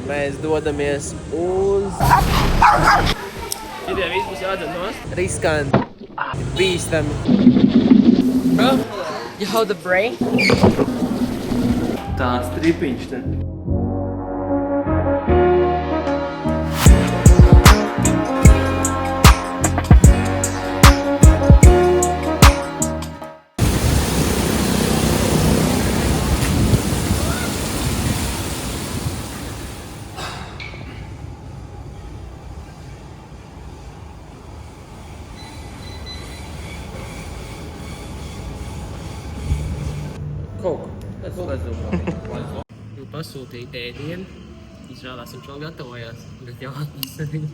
Mēs dodamies uz... Šitie visi būs jādzer nost. Riskanti. Bīstami. Bro, you hold the brain? Tāds tripiņš te. Kaut ko. Jūs pasūtīt ēdienu. Izrādās, viņš vēl gatavojās. Bet jau atnesēja.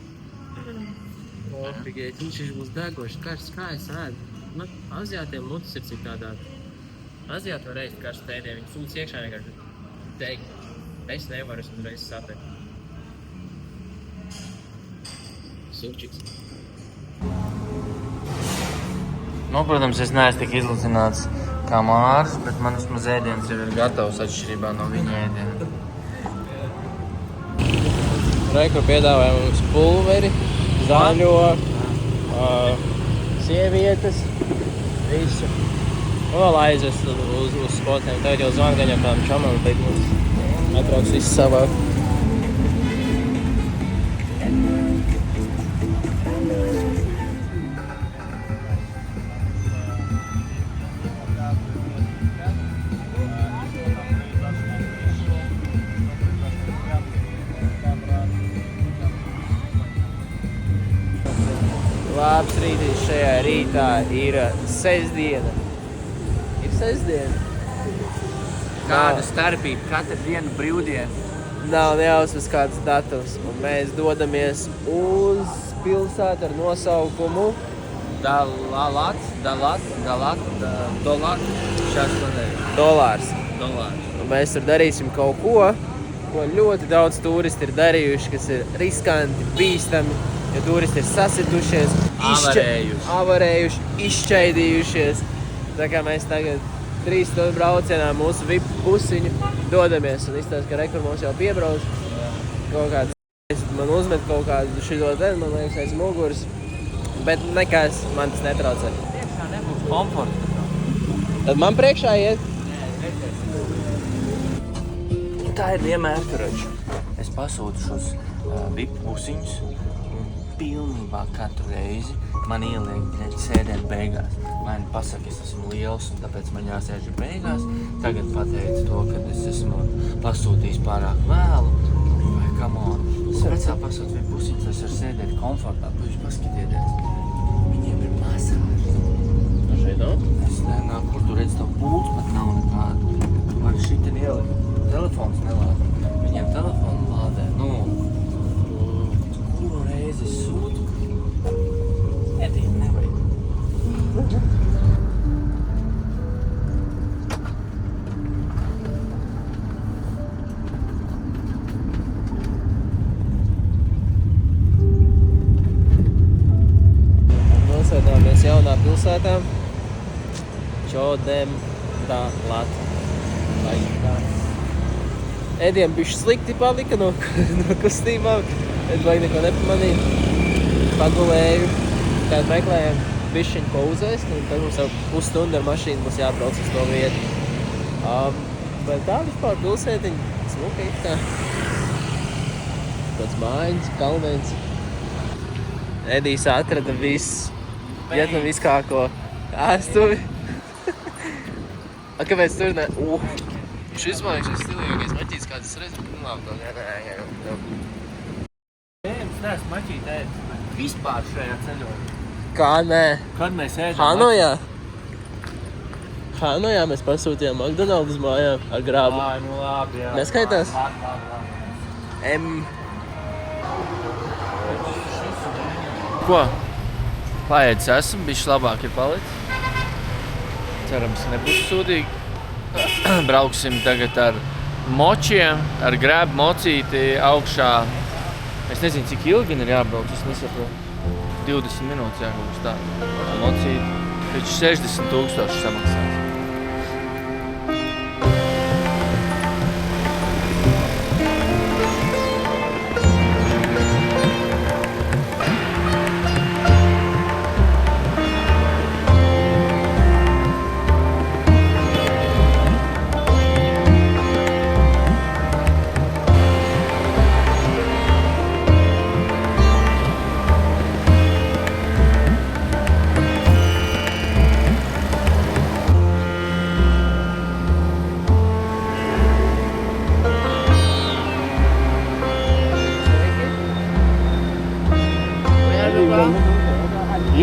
Viņš būs degošs, karsts, kā es ēdu. Nu, aziātiem mutes ir citādāk. Aziāti var ēst karstu ēdienu. Viņi sūc iekšā vienkārši teikt. Es nevaru, es uzreiz sapēt. Sūčiks. Nu, protams, es neesmu tik izlacināts kā Mārs, bet man vismaz ēdiens jau ir gatavs atšķirībā no viņa ēdiena. Rekur piedāvāja mums pulveri, zaļo, sievietes, visu. Vēl aizvest uz spotiem. Tagad jau zvanu gan jau tām čamām, bet mums atbrauks visu savāk. Labs rītīs šajā rītā ir sestdiena. Ir sestdiena. Kāda starpība? Katra diena brīvdiena. Nav nejausmas kāds datums. Un mēs dodamies uz pilsētu ar nosaukumu Dolārs. Dolārs. Un mēs tur darīsim kaut ko ļoti daudz turisti ir darījuši, kas ir riskanti, bīstami. Jo turisti ir sasitušies, avarējuši, izšķaidījušies. Tā kā mēs tagad 3 stundu braucienā mūsu VIP busiņu dodamies un izstāst, ka rekur mums jau piebrauc. Kaut kāds man uzmet kaut kādu šito te, man liekas, aiz muguras. Bet nekas, man tas netraucē. Priekšā nebūs komforta. Tad man priekšā iet. Tā ir vienmēr, kuraču. Es pasūtu šos VIP busiņus. Pilnībā katru reizi man ieliek sēdēt beigās. Man pasaka, es esmu liels un tāpēc man jāsēž beigās. Tagad pateicu to, ka es esmu pasūtījis pārāk vēlu. Vai come on. Es vecā pasūtu vai pusiņus, es varu sēdēt komfortā. Puiši paskatieties. Viņiem ir masāžas. Tā šeit nav? Es nenāk, kur tu redz to pultu, pat nav nekādu. Tu vari šitien ielikt. Telefons nelādē. Viņiem telefonu lādē. Nu, kuru reizi es sūtu? Edīni nevajag. Nosēdāmies jaunā pilsētā. Čodemdalat. Vai kā? Ēdiem bišķi slikti palika no kustībām. Es vajag neko nepamanīt. Pagulēju. Tad meklējam bišķiņu ko uzēst. Un tad mums jau pusstundu ar mašīnu būs jābrauc uz to vietu. Bet tā vispār pilsētiņa smuka ir tā. Tāds mājiņas, kalnēns. Edijs atrada visu. Vietnam viskāko ārstuvi. Kāpēc tur ne? Šis man ir stilīgākais maķītis, kāds es redzu. Nu labi, nē. Es neesmu maķīt ēst vispār šajā ceļojumā. Kā nē? Kad mēs ēdam? Hanojā mēs pasūtījām McDonald's mājā ar grābu. Ai, nu labi, jā. Neskaitās? Labi. Ko? Paēdis esam, bišķi labāk ir palicis. Cerams, nebūs sūdīgi. Brauksim tagad ar močiem, ar grēbu mocīti augšā. Es nezinu, cik ilgi ir jābrauc, es nesaprotu. 20 minūtes jābūt tā. Mocīti, taču 60,000 samaksās.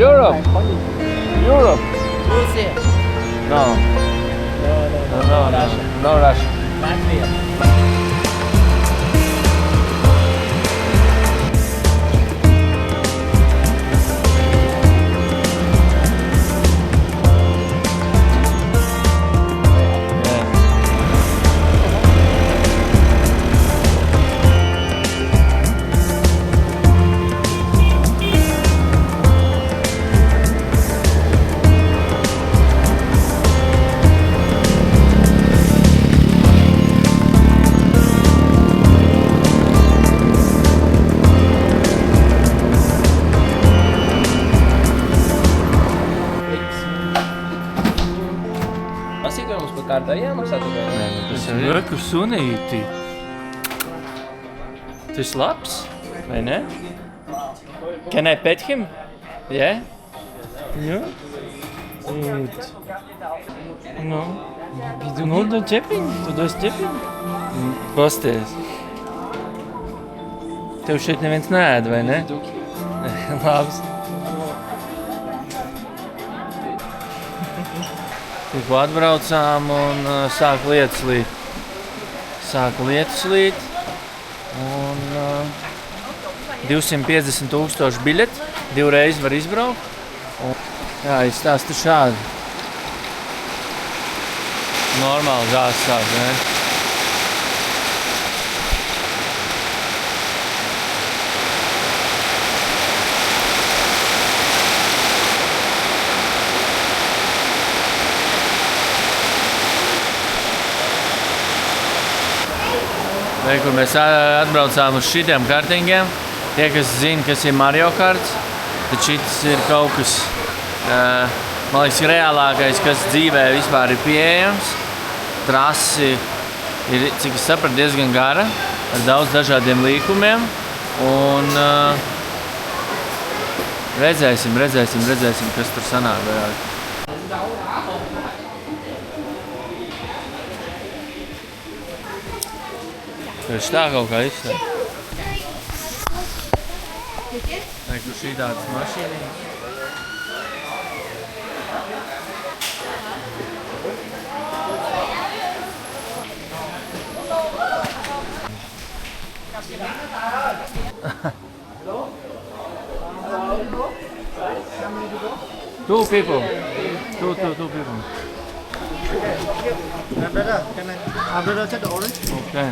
Europe. Europe. Rusija. No. No Russia. Latvija. Pasīk, vai mums par kārtā jāmaksā tikai? Tas ir ļoti sunīti. Tas labs, vai ne? Can I pet him? Yeah? Yeah? Good. No. Nu, tu ķepiņ? Tu dos ķepiņ? Pasties. Tev šeit neviens neēd, vai ne? Labs. Tikko atbraucām un sāk lietas līt. Un 250,000 biļeti, 2 reizes var izbraukt. Un, jā, izstāstu šādi. Normāli zāles sāk, ne? Kur mēs atbraucām uz šitiem kartingiem. Tie, kas zina, kas ir Mario Karts, tad šitas ir kaut kas, man liekas, reālākais, kas dzīvē vispār ir pieejams. Trasi ir, cik es sapratu, diezgan gara, ar daudz dažādiem līkumiem. Un redzēsim, kas tur sanāk vairāk. Tieši tā kaut kā izsaka. Kur šī tādas mašīnītas. Two people. Two people. Brother, take the orange. Okay.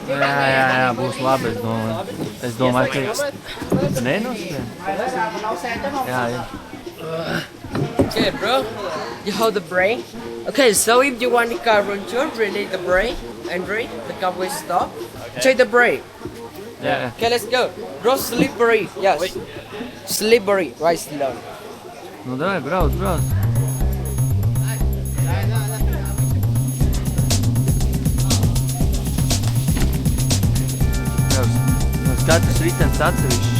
Jā, būs labi, es domāju, ka nenoskrien. Jā. Okay, bro. You hold the brake. Okay, so if you want the car run turn, release the brake and brake. The car will stop. Check the brake. Jā. Okay, let's go. Bro, slippery. Yes. Slippery. Right slow. Nu, davai, brauc. Katrs ritens atsevišķi.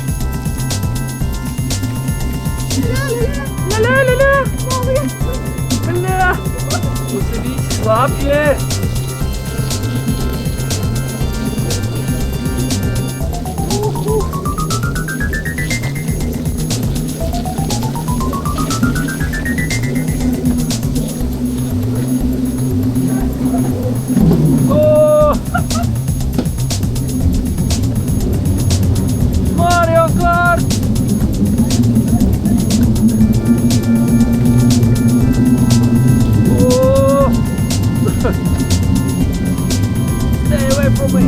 Mums ir visi slapjie! Mario Kart! Oh! Stay away from me!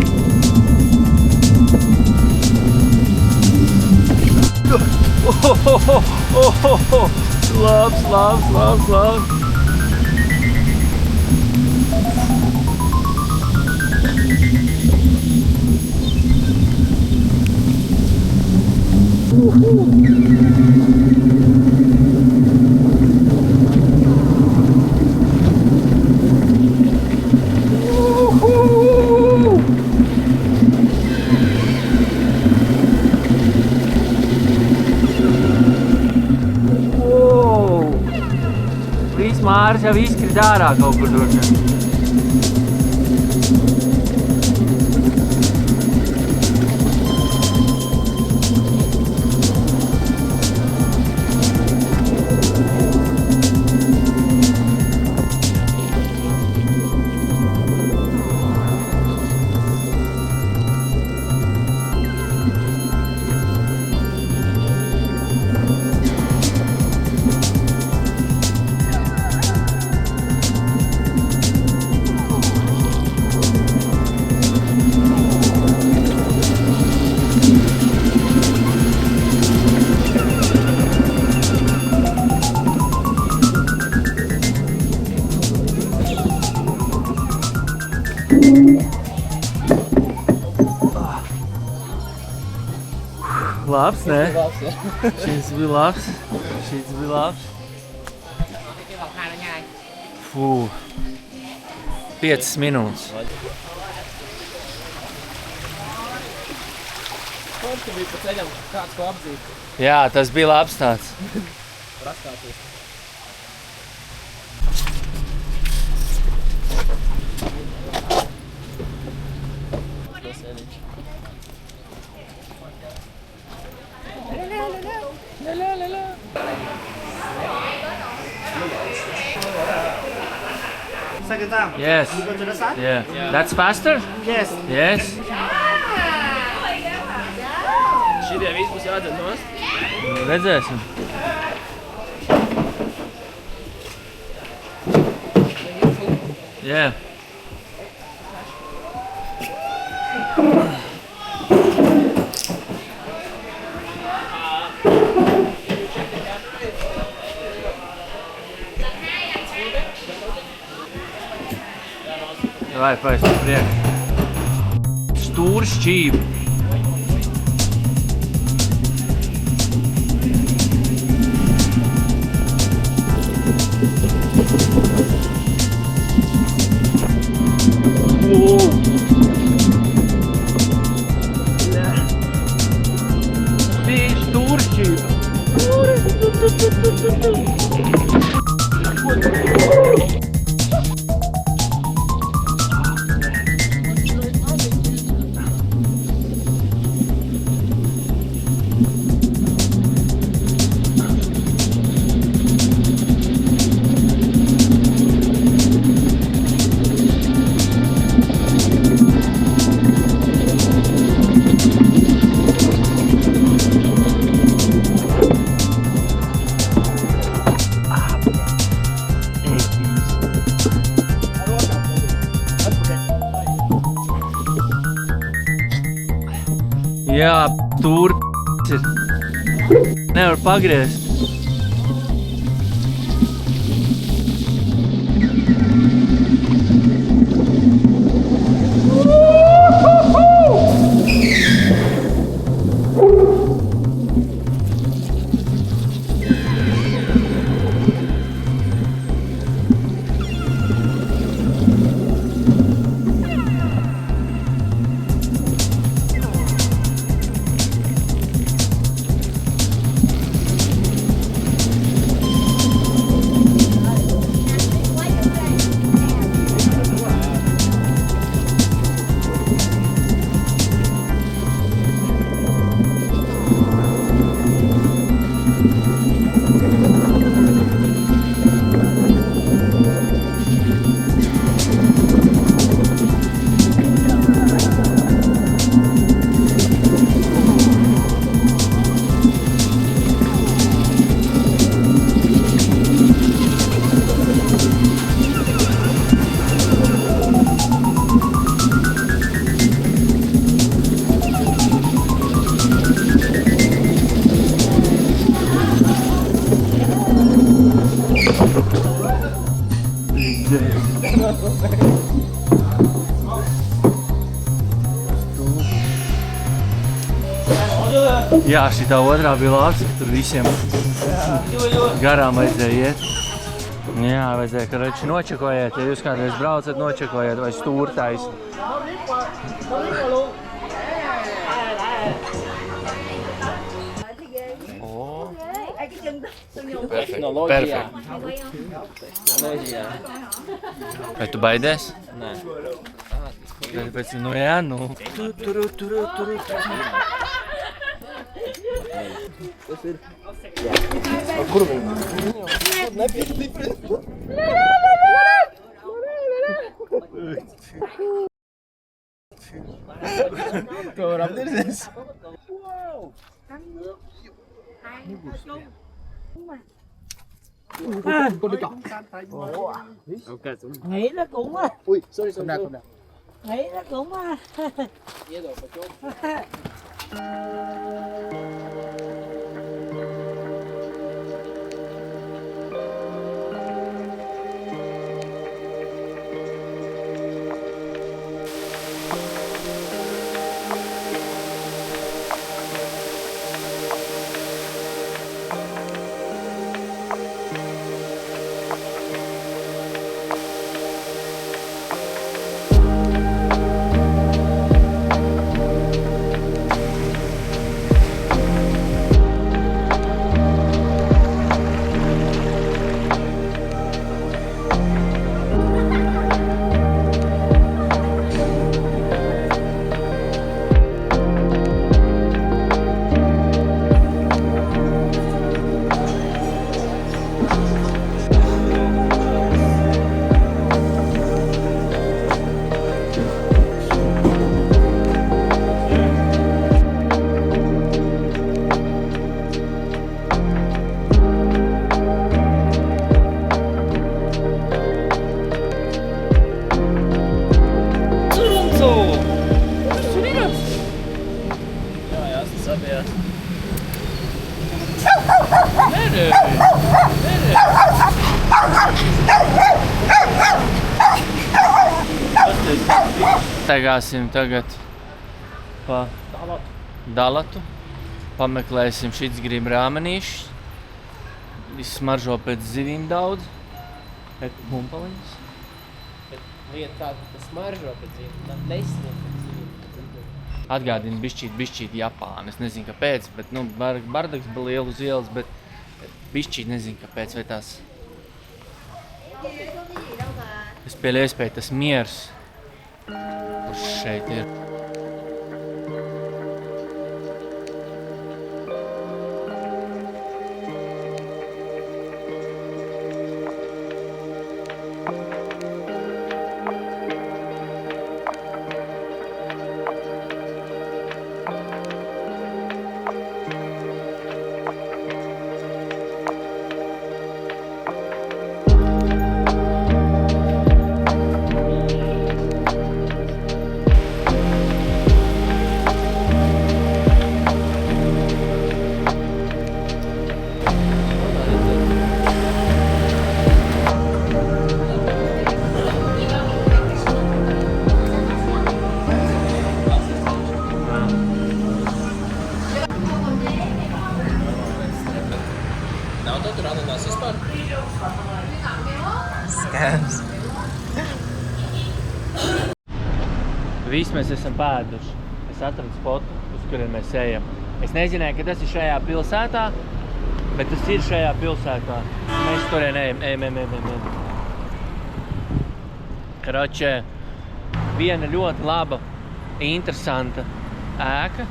Oh! Love! Viss Māris jau izkrīt ārā kaut kur droši vien. Labs, ne? Šis bija labs. Šis bija labs. Fū. 5 minūtes. Forši bija pa ceļam kāds ko apdzīt. Jā, tas bija labs tāds. Raskāties. Second time. Yes. You go to the side? Yeah. That's faster? Yes. Yes. Šitie visi būs jādzer nost. Redzēsim. Yeah. Vai, pēc priekš. Stūri šķīvi. Bija stūri šķīvi. Jā, tur ir. Nevar pagriezt. Jā, šitā otrā bija labs, tur visiem garām vajadzēja iet. Jā, vajadzēja, ka reči nočekojiet, ja jūs kādreiz braucat, nočekojiet vai stūri taisni. Perfekt. Vai tu baidies? Nē. Pēc, nu jā, nu. Tas ir. Kur viņi? To var apdirzies. Nghĩ nó cũng Ui, sorry, không đạt. nghĩ nó cũng Iedod pa to. Staigāsim tagad pa Dalatu. Pameklēsim šits grib rāmenīšus. Viss smaržo pēc zivīm daudz. Pēc pumpaliņas. Lieta tā, ka tas smaržo pēc zivīm, tā nesniedz pēc zivīm. Atgādina bišķīt Japānu. Es nezinu, kāpēc, bet, bardaks bija liela uz ielas, bet bišķīt nezinu, kāpēc, vai tās... Es pieļauju iespēju tas miers, kurš šeit ir. Visi mēs esam pēduši. Es atradu spotu, uz kuriem mēs ejam. Es nezināju, ka tas ir šajā pilsētā, bet tas ir šajā pilsētā. Mēs turien ejam. Karoče, viena ļoti laba, interesanta ēka.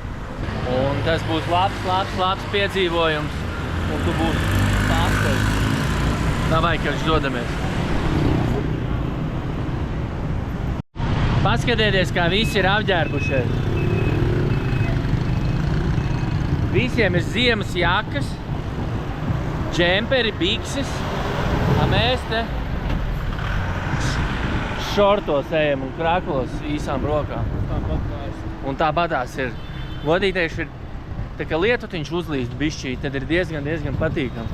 Un tas būs labs piedzīvojums. Un tu būsi pārsteigts. Davai, ka dodamies. Paskatieties, kā visi ir apģērbušies. Visiem ir ziemas jakas, džemperi, bikses, a mēs te šortos ejam un kraklos īsām rokām. Un tāpatās ir. Godīties ir, tā kā lietutiņš uzlīst bišķīt, tad ir diezgan patīkam.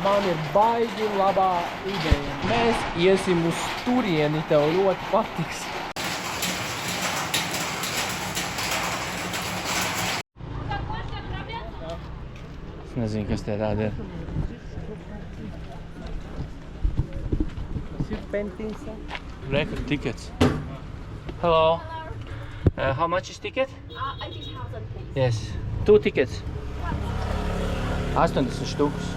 Man ir baigi labā ideja. Mēs iesim uz turieni, tev ļoti patiks. Es nezinu, kas te tāda ir. Tas ir pentīns. Record tickets. Hello. How much is ticket? 80,000 please. Yes. 2 tickets. 80 štukus.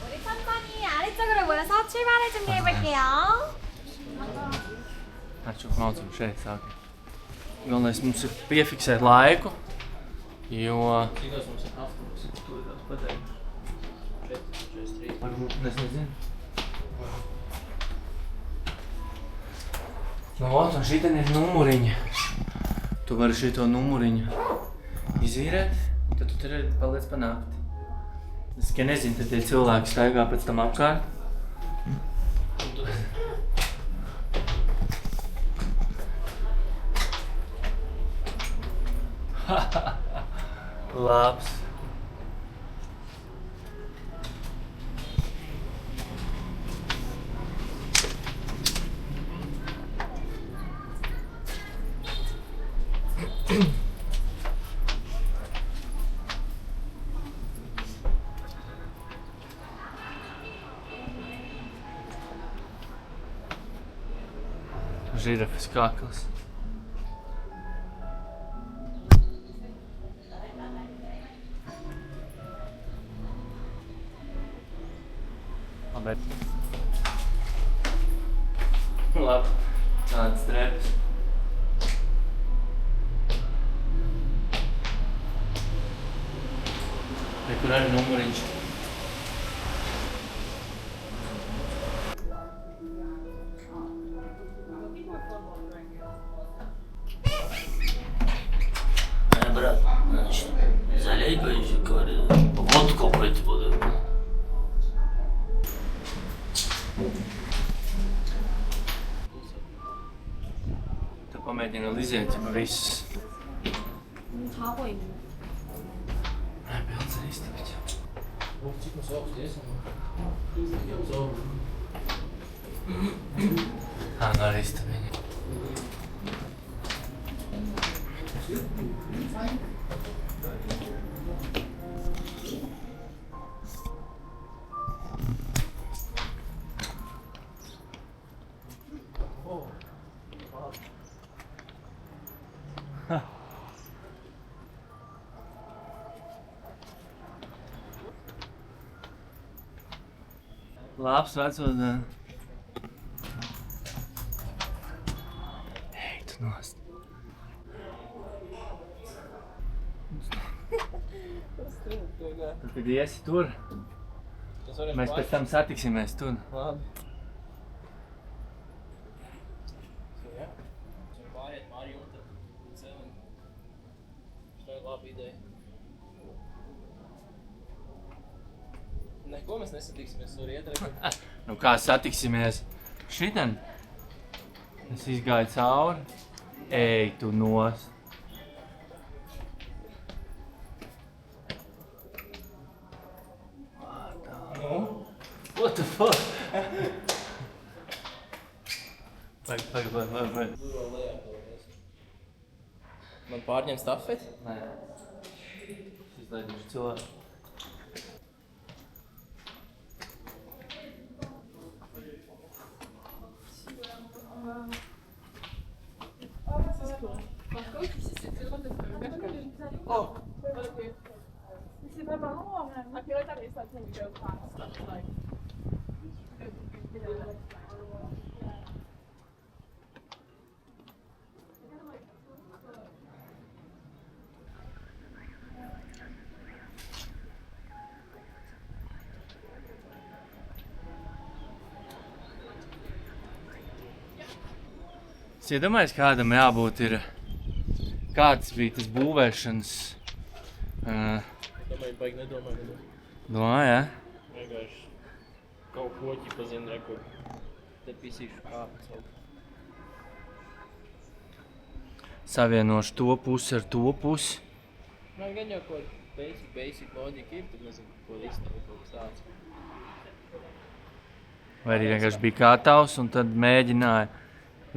우리 천천히 아래쪽으로 모여서 출발을 준비해볼게요. Atšu maucam šeit sākam. Galvenais mums ir piefiksēt laiku, jo... Cīkos mums ir apkums, to ir daudz pateikt. 43. Es nezinu. Nu, un šitien ir numuriņa. Tu vari šito numuriņu izīrēt, un tad tu tur paliec pa nakti. Es tikai nezinu, tad tie cilvēki staigā pēc tam apkārt. Labs. Žirafes kakls. Labi, tādas trepas. Te, kur arī numuriņš. Tu pamēģini vēl iziet, ja viss. 다 보이네. Nē, pilns ir iztikt. Cik mums augsts iesam? Anga arī istabiņi. Labs vecodien. Ej, tu nost. Tu kad iesi tur, mēs pēc tam satiksimies tur. Labi. Pāriet Māri un tad cēlim. Tā ir laba ideja. Neko mēs nesatiksimies tur iet. Nu kā satiksimies? Šiten. Es izgāju cauri. Ej, tu nost. What the fuck? Pagaid. Man pārņem stafeti? Nē. Es izlaiduši cilvēku. C'est pas marrant, à quelle heure t'arrives ça pour go past? Like, Es iedomājos, kādam jābūt ir, kāds bija tas būvēšanas, Domāju, baigi nedomāju. domā, jā? Vienkārši kaut ko ķipa zina, rekur. Te pisīšu kāpēc augstu. Savienošu to pusi ar to pusi. Man gan jau kaut basic loģika ir, tad nezinu, ko listavu kaut kas tāds. Vai arī vienkārši bija gatavs un tad mēģināja.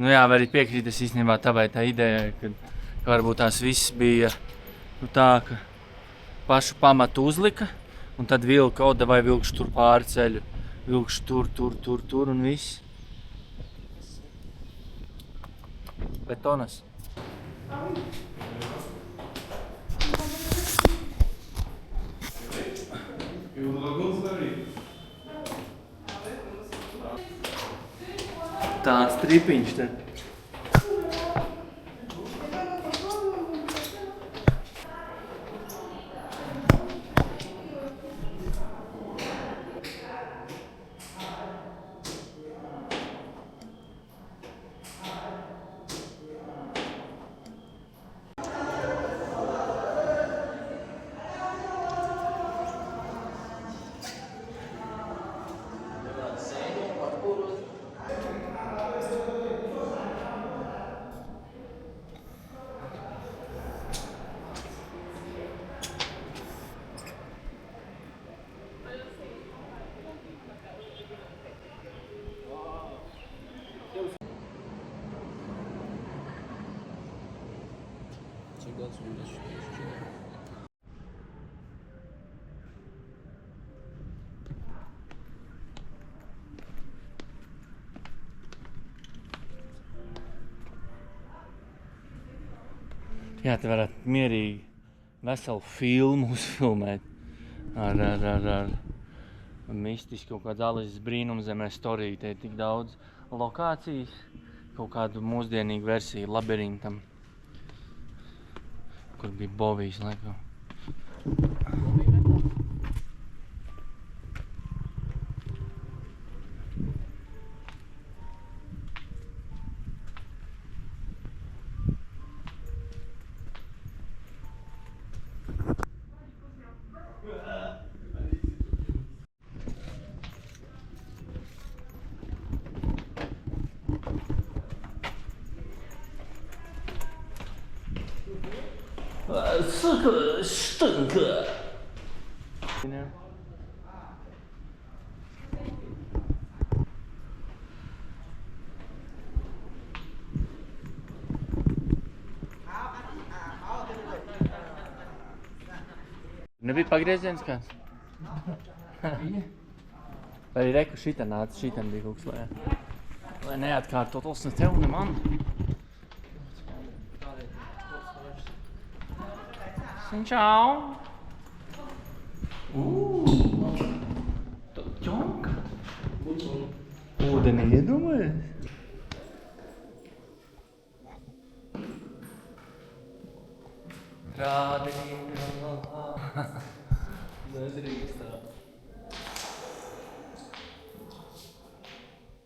Nu jā, vai arī piekrīt, es īstenībā tavai tā ideja, ka varbūt tās viss bija tā, ka pašu pamatu uzlika un tad vilka, vai vilkšu tur pāri ceļu, vilkšu tur un viss. Betonas. Tāds tripiņš te. Cik gads un tas šķiet? Jā, te varētu mierīgi veselu filmu uzfilmēt ar mistisku kaut kādu Alises brīnumzemē storiju. Te ir tik daudz lokācijas, kaut kādu mūsdienīgu versiju labirintam, kur bija Bovijs laikam. 刺客政客。Nebija pagrieziens kāds? Vai arī reku šitā nāca, šitā bija kaut kas, lai neatkārtotos ne tev, ne man. Čau! Ķonka! Ūdeni iedomājies?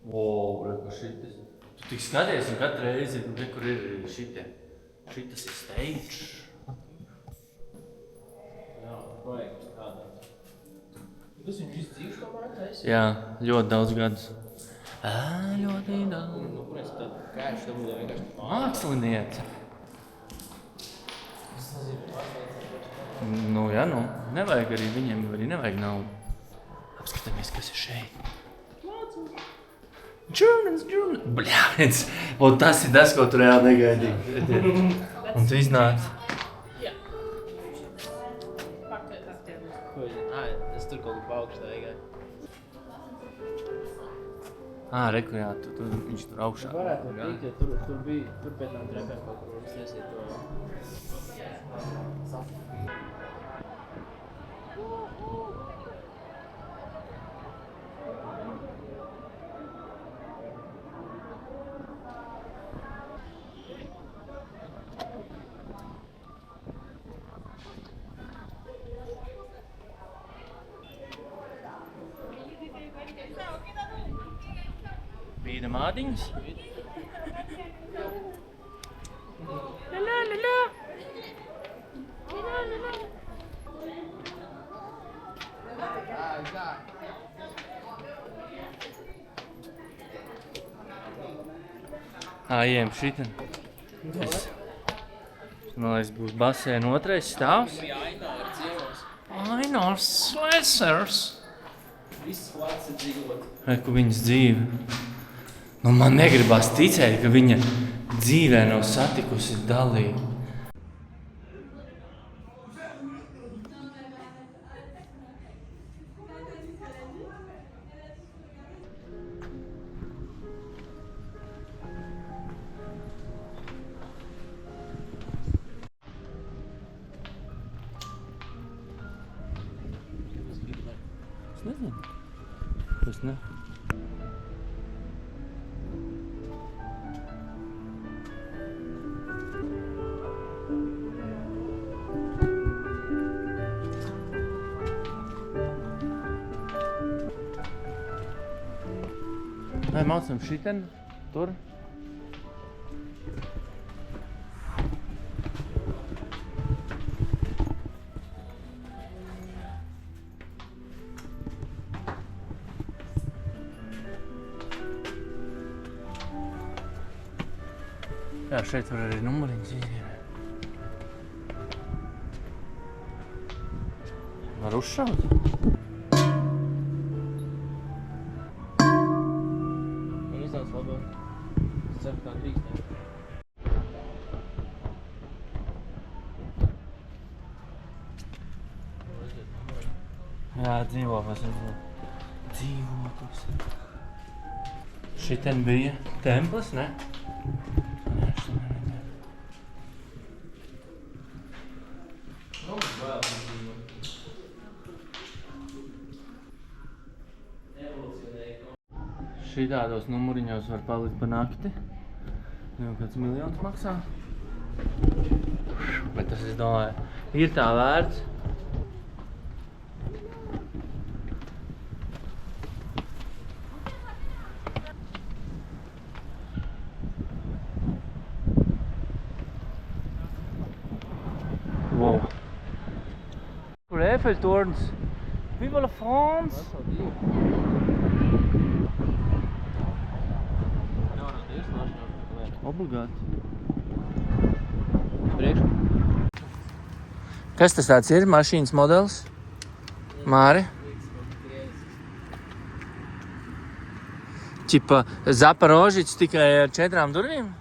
Wow, reku šitas. Tu tik skaties un katru reizi, kur ir šitie. Šitas ir stage. Jā, projekts kādāds. Tas viņš izdzīvš tomēr taisi? Jā, ļoti daudz gadus. Ļoti daudz. Nu, kur es tad kēšu dabūdā vienkārši Māksliniece. Nu, jā, nu. Nevajag arī viņiem, arī nevajag naudu. Apskatāmies, kas ir šeit. Germans. Bļāviens. Un tas ir tas, ko tu reāli negaidīji. Un tu iznāc. Es tur kaut kur paaugstā iegāju. Reku, jā, viņš tur augšā. Varētu teikt, jo tur bija, tur pēc tām trepēm kaut kur mums iesiet to. Vīna mādiņas. Ejam šitien. Man liekas, būs basēna otrais stāvs. Ainārs Slesers. Viss vārds ir dzīvot. Reku viņas dzīve. Nu, man negribas ticēt, ka viņa dzīvē nav satikusi dalību. Es nezinu. Es ne. Vai mācam šiten, tur. Jā, šeit var arī numuriņas izīmēt. Var uzšaut? Jā, dzīvoklis. Dzīvoklis. Šitien bija templis, ne? Nē, šitien nebija. Šitādos numuriņos var palikt pa nakti. Jau kāds miljons maksā. Bet tas, es domāju, ir tā vērts. Wow. Kur Eiffeltorns. Viva la France! Obligāti. Priekš. Kas tas tāds ir? Mašīnas modelis? Māri? Čipa Zaporožics tikai ar 4 durvīm?